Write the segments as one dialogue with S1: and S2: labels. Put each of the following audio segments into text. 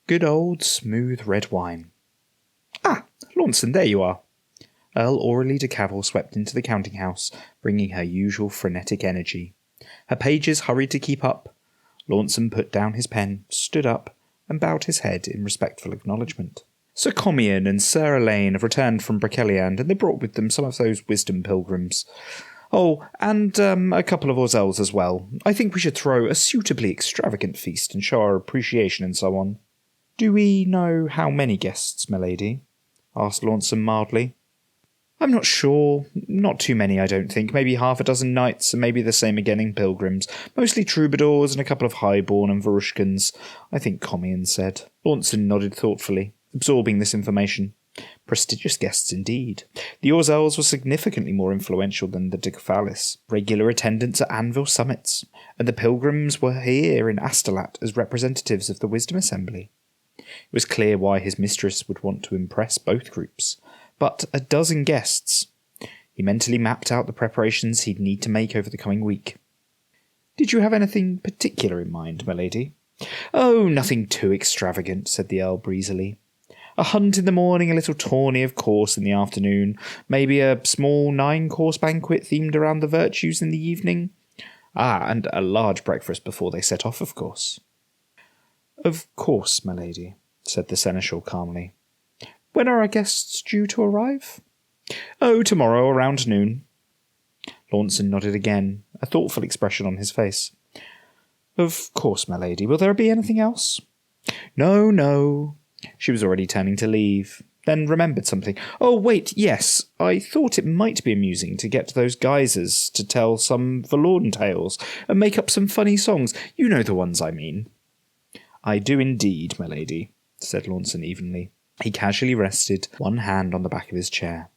S1: Good old smooth red wine. Ah, Launson, there you are. Earl Aurelie de Cavil swept into the counting-house, bringing her usual frenetic energy. Her pages hurried to keep up. Launson put down his pen, stood up, and bowed his head in respectful acknowledgment. Sir Commian and Sir Elaine have returned from Broceliande, and they brought with them some of those wisdom pilgrims. Oh, and a couple of Orzels as well. I think we should throw a suitably extravagant feast and show our appreciation and so on. Do we know how many guests, milady? Asked Launson mildly. I'm not sure. Not too many, I don't think. Maybe half a dozen knights, and maybe the same again in pilgrims. Mostly troubadours and a couple of highborn and Varushkins, I think Commian said. Launson nodded thoughtfully, absorbing this information. Prestigious guests indeed. The Orzels were significantly more influential than the de Cavallis, regular attendants at Anvil summits, and the pilgrims were here in Astolat as representatives of the Wisdom Assembly. It was clear why his mistress would want to impress both groups. But a dozen guests. He mentally mapped out the preparations he'd need to make over the coming week. Did you have anything particular in mind, my lady? Oh, nothing too extravagant, said the Earl breezily. A hunt in the morning, a little tourney of course in the afternoon, maybe a small 9-course banquet themed around the virtues in the evening. Ah, and a large breakfast before they set off, of course. Of course, my lady, said the seneschal calmly. When are our guests due to arrive? Oh, tomorrow, around noon. Launson nodded again, a thoughtful expression on his face. Of course, my lady. Will there be anything else? No, no. She was already turning to leave, then remembered something. Oh, wait, yes. I thought it might be amusing to get those geysers to tell some forlorn tales and make up some funny songs. You know the ones I mean. I do indeed, my lady, said Launson evenly. He casually rested one hand on the back of his chair.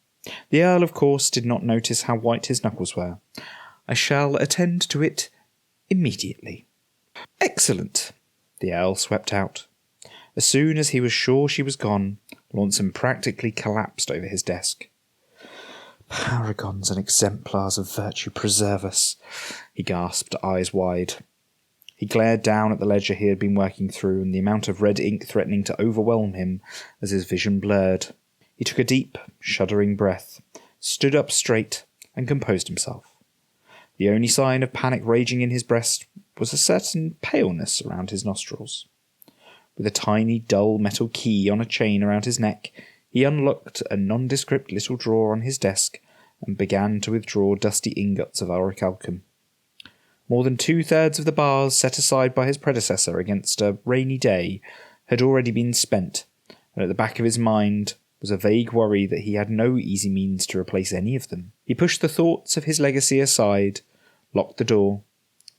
S1: The Earl, of course, did not notice how white his knuckles were. I shall attend to it immediately. Excellent, the Earl swept out. As soon as he was sure she was gone, Launson practically collapsed over his desk. Paragons and exemplars of virtue preserve us, he gasped, eyes wide. He glared down at the ledger he had been working through and the amount of red ink threatening to overwhelm him as his vision blurred. He took a deep, shuddering breath, stood up straight, and composed himself. The only sign of panic raging in his breast was a certain paleness around his nostrils. With a tiny, dull metal key on a chain around his neck, he unlocked a nondescript little drawer on his desk and began to withdraw dusty ingots of orichalcum. More than 2/3 of the bars set aside by his predecessor against a rainy day had already been spent, and at the back of his mind was a vague worry that he had no easy means to replace any of them. He pushed the thoughts of his legacy aside, locked the door,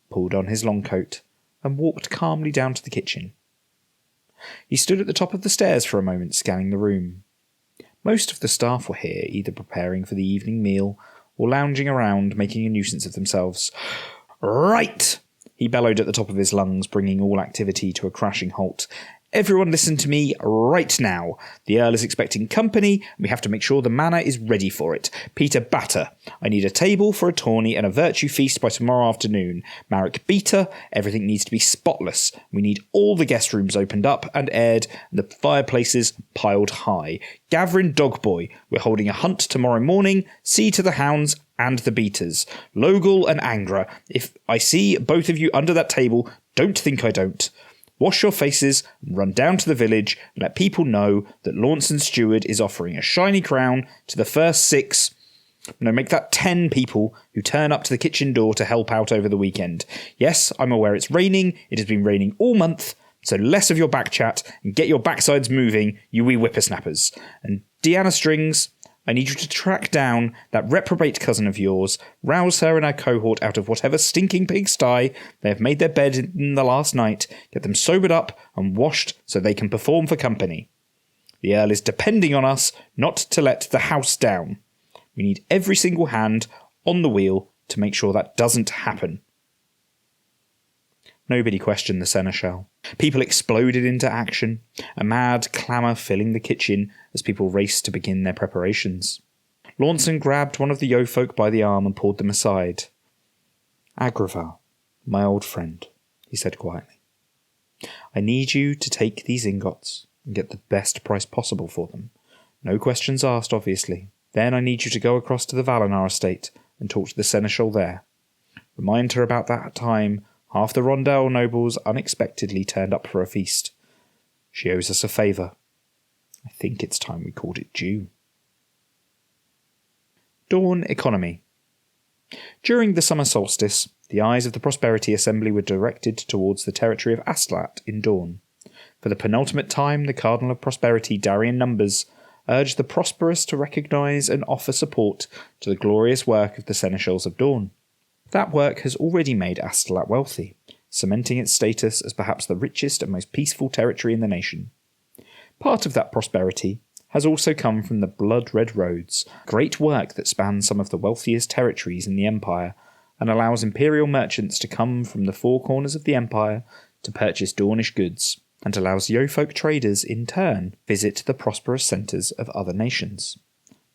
S1: pulled on his long coat, and walked calmly down to the kitchen. He stood at the top of the stairs for a moment, scanning the room. Most of the staff were here, either preparing for the evening meal or lounging around, making a nuisance of themselves. Right! He bellowed at the top of his lungs, bringing all activity to a crashing halt. Everyone listen to me right now. The Earl is expecting company, and we have to make sure the manor is ready for it. Peter Batter, I need a table for a tourney and a virtue feast by tomorrow afternoon. Marek Beater, everything needs to be spotless. We need all the guest rooms opened up and aired, and the fireplaces piled high. Gavrin Dogboy, we're holding a hunt tomorrow morning. See to the hounds and the beaters. Logal and Angra, if I see both of you under that table, don't think I don't. Wash your faces and run down to the village and let people know that Launson Steward is offering a shiny crown to the first 6, no, make that 10 people who turn up to the kitchen door to help out over the weekend. Yes, I'm aware it's raining. It has been raining all month, so less of your back chat and get your backsides moving, you wee whippersnappers. And Deanna Strings, I need you to track down that reprobate cousin of yours, rouse her and her cohort out of whatever stinking pigsty they have made their bed in the last night, get them sobered up and washed so they can perform for company. The Earl is depending on us not to let the house down. We need every single hand on the wheel to make sure that doesn't happen. Nobody questioned the seneschal. People exploded into action, a mad clamour filling the kitchen as people raced to begin their preparations. Launson grabbed one of the yeofolk by the arm and pulled them aside. Agravain, my old friend, he said quietly. I need you to take these ingots and get the best price possible for them. No questions asked, obviously. Then I need you to go across to the Valinar estate and talk to the seneschal there. Remind her about that time half the Rondell nobles unexpectedly turned up for a feast. She owes us a favour. I think it's time we called it due. Dawn Economy. During the summer solstice, the eyes of the Prosperity Assembly were directed towards the territory of Astolat in Dawn. For the penultimate time, the Cardinal of Prosperity, Darian Numbers, urged the prosperous to recognise and offer support to the glorious work of the Seneschals of Dawn. That work has already made Astolat wealthy, cementing its status as perhaps the richest and most peaceful territory in the nation. Part of that prosperity has also come from the blood-red roads, great work that spans some of the wealthiest territories in the Empire and allows imperial merchants to come from the four corners of the Empire to purchase Dornish goods, and allows Yo-folk traders in turn visit the prosperous centres of other nations.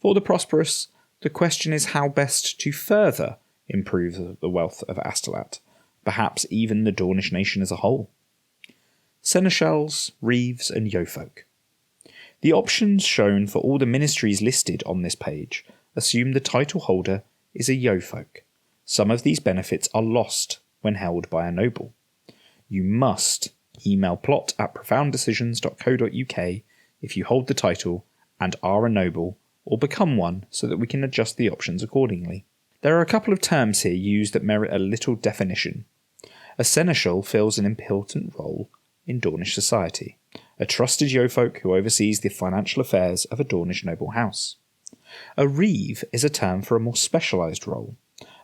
S1: For the prosperous, the question is how best to further improve the wealth of Astolat, perhaps even the Dornish nation as a whole. Seneschals, Reeves and Yo-folk. The options shown for all the ministries listed on this page assume the title holder is a Yo-folk. Some of these benefits are lost when held by a noble. You must email plot@profouндecisions.co.uk if you hold the title and are a noble, or become one so that we can adjust the options accordingly. There are a couple of terms here used that merit a little definition. A seneschal fills an important role in Dornish society, a trusted Yo-folk who oversees the financial affairs of a Dornish noble house. A reeve is a term for a more specialised role,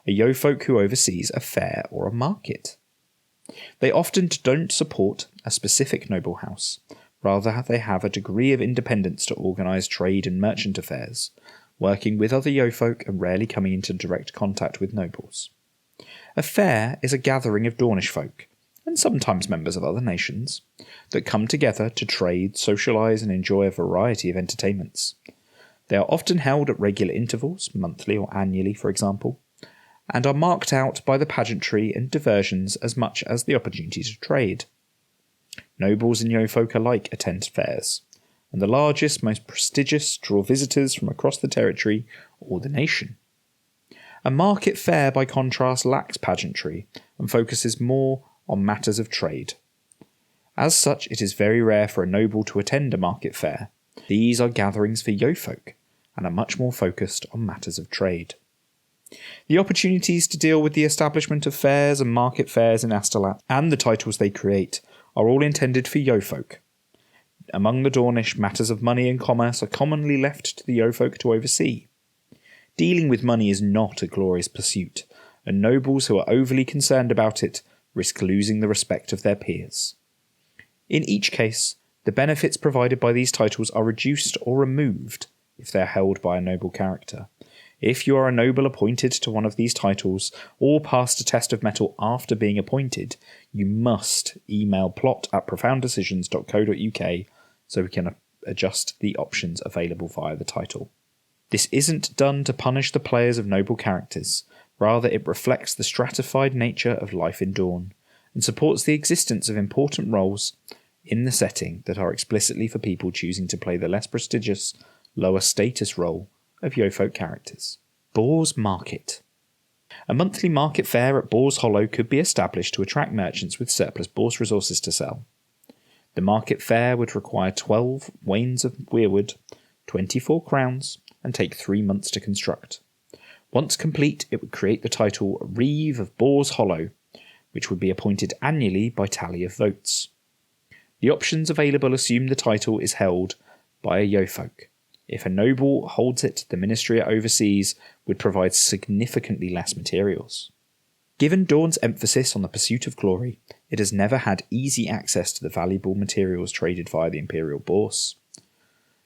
S1: a Yo-folk who oversees a fair or a market. They often don't support a specific noble house, rather they have a degree of independence to organise trade and merchant affairs, working with other Yo-folk and rarely coming into direct contact with nobles. A fair is a gathering of Dornish folk, and sometimes members of other nations, that come together to trade, socialise and enjoy a variety of entertainments. They are often held at regular intervals, monthly or annually for example, and are marked out by the pageantry and diversions as much as the opportunity to trade. Nobles and Yo-folk alike attend fairs, and the largest, most prestigious draw visitors from across the territory or the nation. A market fair, by contrast, lacks pageantry and focuses more on matters of trade. As such, it is very rare for a noble to attend a market fair. These are gatherings for Yo-folk, and are much more focused on matters of trade. The opportunities to deal with the establishment of fairs and market fairs in Astolat, and the titles they create, are all intended for Yo-folk. Among the Dornish, matters of money and commerce are commonly left to the Yo-folk to oversee. Dealing with money is not a glorious pursuit, and nobles who are overly concerned about it risk losing the respect of their peers. In each case, the benefits provided by these titles are reduced or removed if they are held by a noble character. If you are a noble appointed to one of these titles, or passed a test of mettle after being appointed, you must email plot@profouндecisions.co.uk so we can adjust the options available via the title. This isn't done to punish the players of noble characters, rather it reflects the stratified nature of life in Dawn, and supports the existence of important roles in the setting that are explicitly for people choosing to play the less prestigious, lower status role of Yo-folk characters. Boar's Market. A monthly market fair at Boar's Hollow could be established to attract merchants with surplus boar's resources to sell. The market fair would require 12 wains of weirwood, 24 crowns, and take 3 months to construct. Once complete, it would create the title Reeve of Boar's Hollow, which would be appointed annually by tally of votes. The options available assume the title is held by a Yo-folk. If a noble holds it, the ministry it oversees would provide significantly less materials. Given Dawn's emphasis on the pursuit of glory, it has never had easy access to the valuable materials traded via the Imperial Bourse.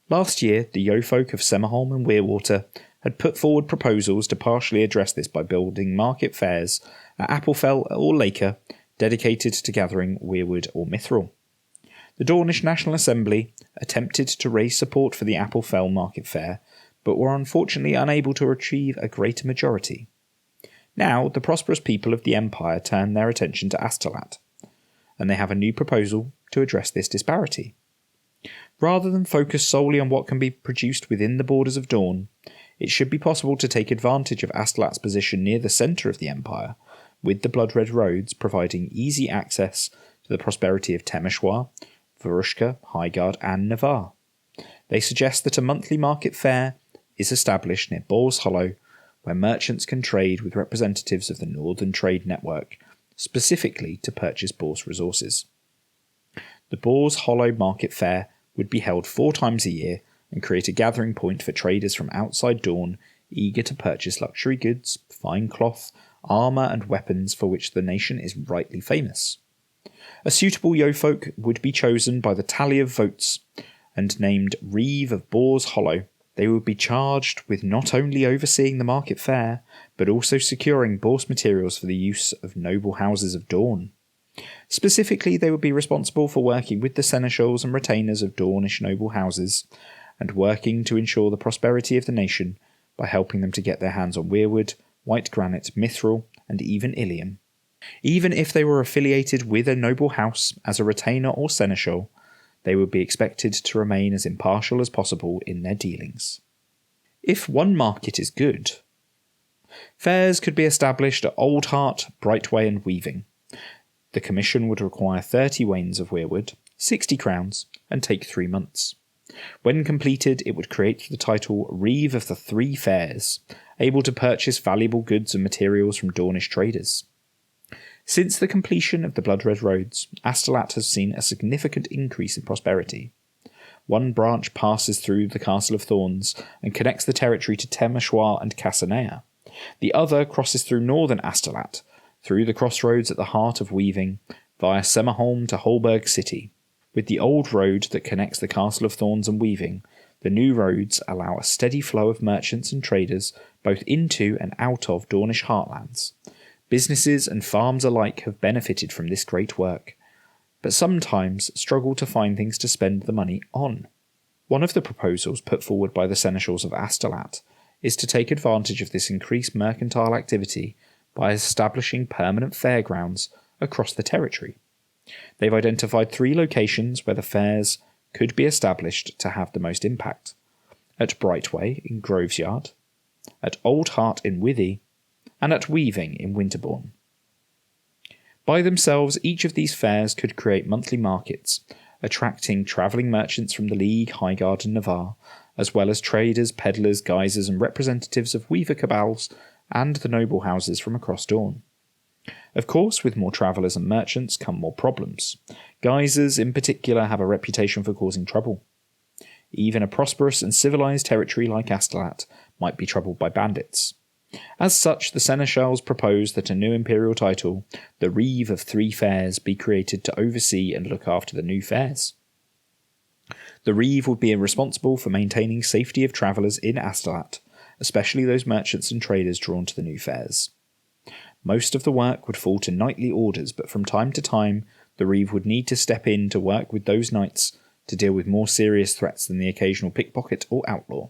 S1: Last year, the Yo-folk of Semaholm and Weirwater had put forward proposals to partially address this by building market fairs at Applefell or Laker dedicated to gathering weirwood or mithril. The Dornish National Assembly attempted to raise support for the Applefell Market Fair, but were unfortunately unable to achieve a greater majority. Now, the prosperous people of the Empire turn their attention to Astolat. and they have a new proposal to address this disparity. Rather than focus solely on what can be produced within the borders of Dawn, it should be possible to take advantage of Astolat's position near the centre of the Empire, with the blood-red roads providing easy access to the prosperity of Temeshwar, Varushka, Highguard, and Navarre. They suggest that a monthly market fair is established near Boar's Hollow, where merchants can trade with representatives of the Northern Trade Network, specifically to purchase Boar's resources. The Boar's Hollow Market Fair would be held 4 times a year and create a gathering point for traders from outside Dawn eager to purchase luxury goods, fine cloth, armour and weapons for which the nation is rightly famous. A suitable yeofolk would be chosen by the tally of votes and named Reeve of Boar's Hollow. They would be charged with not only overseeing the market fair, but also securing Bourse materials for the use of noble houses of Dawn. Specifically, they would be responsible for working with the seneschals and retainers of Dawnish noble houses, and working to ensure the prosperity of the nation by helping them to get their hands on weirwood, white granite, mithril, and even ilium. Even if they were affiliated with a noble house as a retainer or seneschal, they would be expected to remain as impartial as possible in their dealings. If one market is good, fairs could be established at Old Hart, Brightway, and Weaving. The commission would require 30 wains of weirwood, 60 crowns, and take 3 months. When completed, it would create the title Reeve of the Three Fairs, able to purchase valuable goods and materials from Dawnish traders. Since the completion of the blood-red roads, Astolat has seen a significant increase in prosperity. One branch passes through the Castle of Thorns and connects the territory to Temeshwar and Casanea. The other crosses through northern Astolat, through the crossroads at the heart of Weaving, via Semerholm to Holberg City. With the old road that connects the Castle of Thorns and Weaving, the new roads allow a steady flow of merchants and traders both into and out of Dawnish heartlands. Businesses and farms alike have benefited from this great work, but sometimes struggle to find things to spend the money on. One of the proposals put forward by the seneschals of Astolat is to take advantage of this increased mercantile activity by establishing permanent fairgrounds across the territory. They've identified 3 locations where the fairs could be established to have the most impact: at Brightway in Grovesyard, at Old Hart in Withy, and at Weaving in Winterbourne. By themselves, each of these fairs could create monthly markets, attracting travelling merchants from the League, Highguard and Navarre, as well as traders, peddlers, guisers and representatives of weaver cabals and the noble houses from across Dawn. Of course, with more travellers and merchants come more problems. Guisers, in particular, have a reputation for causing trouble. Even a prosperous and civilised territory like Astolat might be troubled by bandits. As such, the seneschals propose that a new imperial title, the Reeve of Three Fairs, be created to oversee and look after the new fairs. The Reeve would be responsible for maintaining safety of travellers in Astolat, especially those merchants and traders drawn to the new fairs. Most of the work would fall to knightly orders, but from time to time the Reeve would need to step in to work with those knights to deal with more serious threats than the occasional pickpocket or outlaw.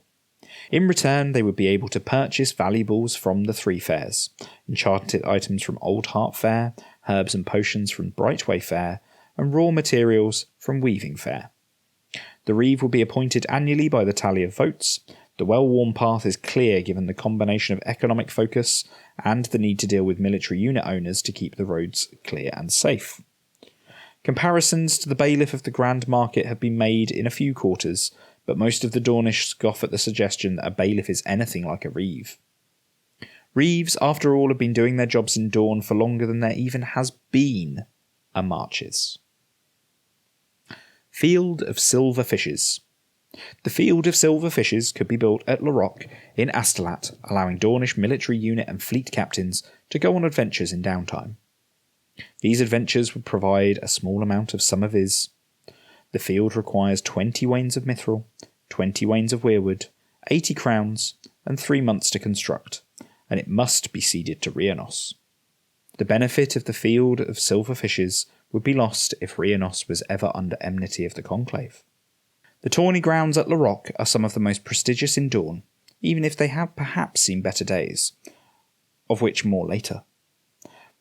S1: In return, they would be able to purchase valuables from the 3 fairs, enchanted items from Old Hart Fair, herbs and potions from Brightway Fair, and raw materials from Weaving Fair. The Reeve will be appointed annually by the tally of votes. The well-worn path is clear given the combination of economic focus and the need to deal with military unit owners to keep the roads clear and safe. Comparisons to the bailiff of the Grand Market have been made in a few quarters, but most of the Dawnish scoff at the suggestion that a bailiff is anything like a reeve. Reeves, after all, have been doing their jobs in Dawn for longer than there even has been a Marches. Field of Silver Fishes. The Field of Silver Fishes could be built at Larock in Astolat, allowing Dawnish military unit and fleet captains to go on adventures in downtime. These adventures would provide a small amount of summer viz. The field requires 20 wains of mithril, 20 wains of weirwood, 80 crowns, and 3 months to construct, and it must be ceded to Rhiannos. The benefit of the Field of Silver Fishes would be lost if Rhiannos was ever under enmity of the Conclave. The tourney grounds at Larock are some of the most prestigious in Dawn, even if they have perhaps seen better days, of which more later.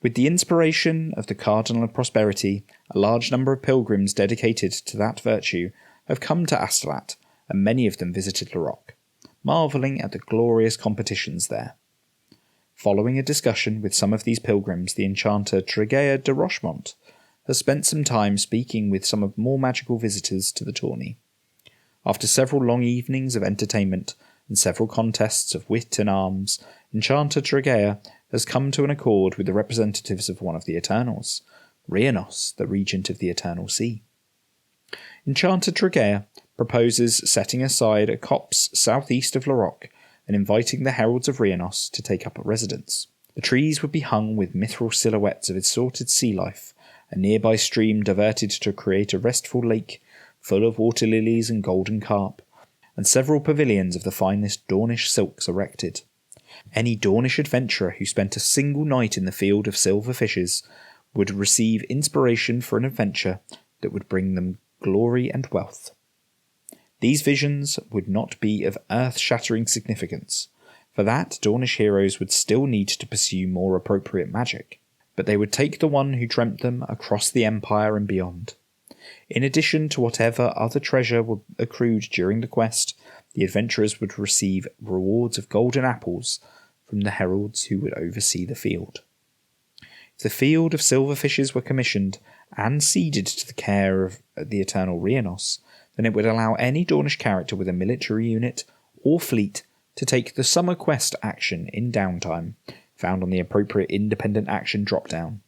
S1: With the inspiration of the Cardinal of Prosperity, a large number of pilgrims dedicated to that virtue have come to Astolat, and many of them visited Larocque, marvelling at the glorious competitions there. Following a discussion with some of these pilgrims, the enchanter Tregea de Rochemont has spent some time speaking with some of more magical visitors to the tourney. After several long evenings of entertainment and several contests of wit and arms, Enchanter Tregea has come to an accord with the representatives of one of the Eternals, Rhianos, the regent of the Eternal Sea. Enchanter Tregea proposes setting aside a copse southeast of Larocque and inviting the heralds of Rhianos to take up a residence. The trees would be hung with mithril silhouettes of assorted sea life, a nearby stream diverted to create a restful lake full of water lilies and golden carp, and several pavilions of the finest Dornish silks erected. Any Dornish adventurer who spent a single night in the field of silver fishes would receive inspiration for an adventure that would bring them glory and wealth. These visions would not be of earth-shattering significance. For that, Dornish heroes would still need to pursue more appropriate magic, but they would take the one who dreamt them across the Empire and beyond. In addition to whatever other treasure were accrued during the quest, the adventurers would receive rewards of golden apples from the heralds who would oversee the field. If the field of silver fishes were commissioned and ceded to the care of the Eternal Rhianos, then it would allow any Dornish character with a military unit or fleet to take the summer quest action in downtime, found on the appropriate independent action drop-down.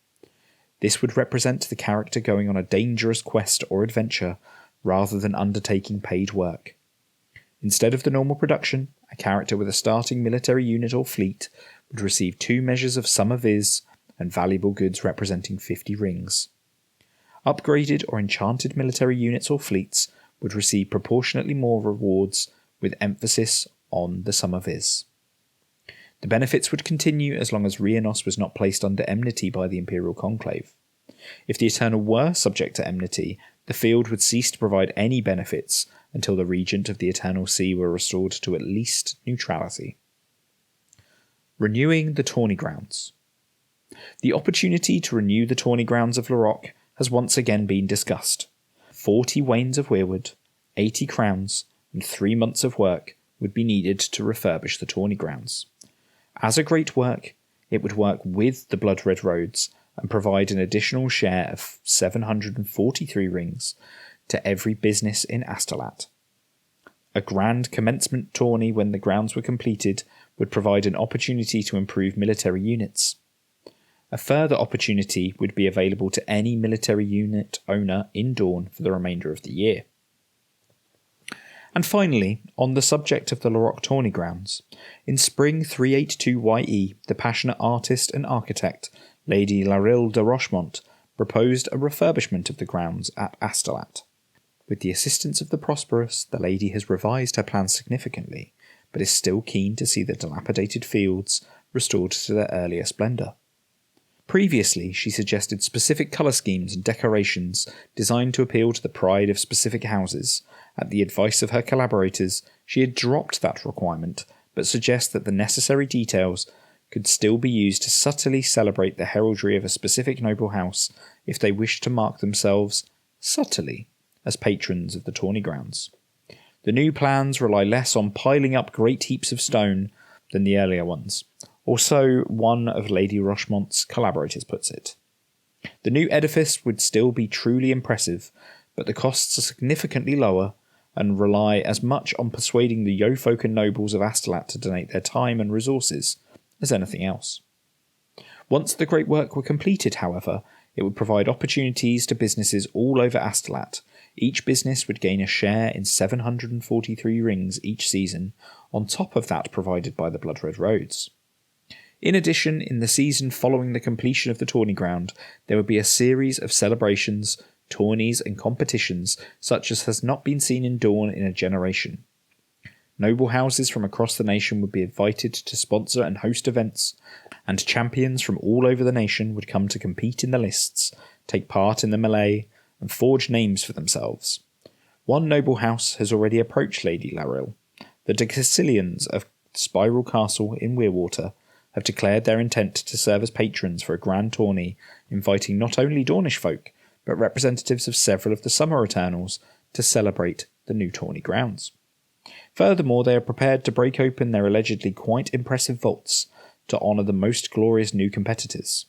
S1: This would represent the character going on a dangerous quest or adventure rather than undertaking paid work. Instead of the normal production, a character with a starting military unit or fleet would receive 2 measures of summer viz and valuable goods representing 50 rings. Upgraded or enchanted military units or fleets would receive proportionately more rewards with emphasis on the summer viz. The benefits would continue as long as Rhianos was not placed under enmity by the Imperial Conclave. If the Eternal were subject to enmity, the field would cease to provide any benefits until the Regent of the Eternal Sea were restored to at least neutrality. Renewing the tourney grounds. The opportunity to renew the tourney grounds of Larocque has once again been discussed. 40 wains of weirwood, 80 crowns, and 3 months of work would be needed to refurbish the tourney grounds. As a great work, it would work with the blood-red roads and provide an additional share of 743 rings to every business in Astolat. A grand commencement tourney when the grounds were completed would provide an opportunity to improve military units. A further opportunity would be available to any military unit owner in Dawn for the remainder of the year. And finally, on the subject of the Larocque tourney grounds, in spring 382 YE, the passionate artist and architect, Lady Larille de Rochemont, proposed a refurbishment of the grounds at Astolat. With the assistance of the prosperous, the lady has revised her plans significantly, but is still keen to see the dilapidated fields restored to their earlier splendour. Previously, she suggested specific colour schemes and decorations designed to appeal to the pride of specific houses. At the advice of her collaborators, she had dropped that requirement, but suggests that the necessary details could still be used to subtly celebrate the heraldry of a specific noble house if they wished to mark themselves, subtly, as patrons of the tourney grounds. The new plans rely less on piling up great heaps of stone than the earlier ones, or so one of Lady Rochemont's collaborators puts it. The new edifice would still be truly impressive, but the costs are significantly lower and rely as much on persuading the yeofolk and nobles of Astolat to donate their time and resources as anything else. Once the great work were completed, however, it would provide opportunities to businesses all over Astolat. Each business would gain a share in 743 rings each season, on top of that provided by the blood-red roads. In addition, in the season following the completion of the tourney ground, there would be a series of celebrations, tourneys and competitions such as has not been seen in Dawn in a generation. Noble houses from across the nation would be invited to sponsor and host events, and champions from all over the nation would come to compete in the lists, take part in the melee, and forge names for themselves. One noble house has already approached Lady Larille. The de Cassilians of Spiral Castle in Weirwater have declared their intent to serve as patrons for a grand tourney, inviting not only Dornish folk, but representatives of several of the Summer Eternals to celebrate the new tourney grounds. Furthermore, they are prepared to break open their allegedly quite impressive vaults to honour the most glorious new competitors.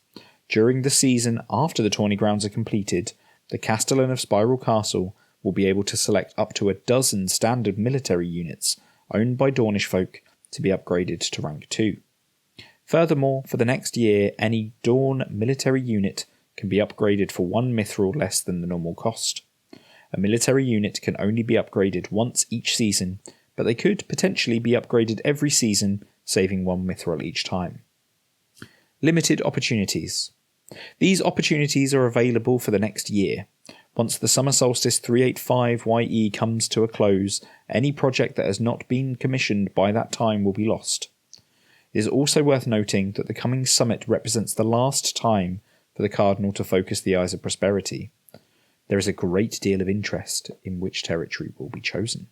S1: During the season after the tourney grounds are completed, the Castellan of Spiral Castle will be able to select up to a dozen standard military units owned by Dornish folk to be upgraded to rank 2. Furthermore, for the next year, any Dorn military unit can be upgraded for 1 mithril less than the normal cost. A military unit can only be upgraded once each season, but they could potentially be upgraded every season, saving 1 mithril each time. Limited opportunities. These opportunities are available for the next year. Once the Summer Solstice 385 YE comes to a close, any project that has not been commissioned by that time will be lost. It is also worth noting that the coming summit represents the last time for the Cardinal to focus the Eyes of Prosperity. There is a great deal of interest in which territory will be chosen.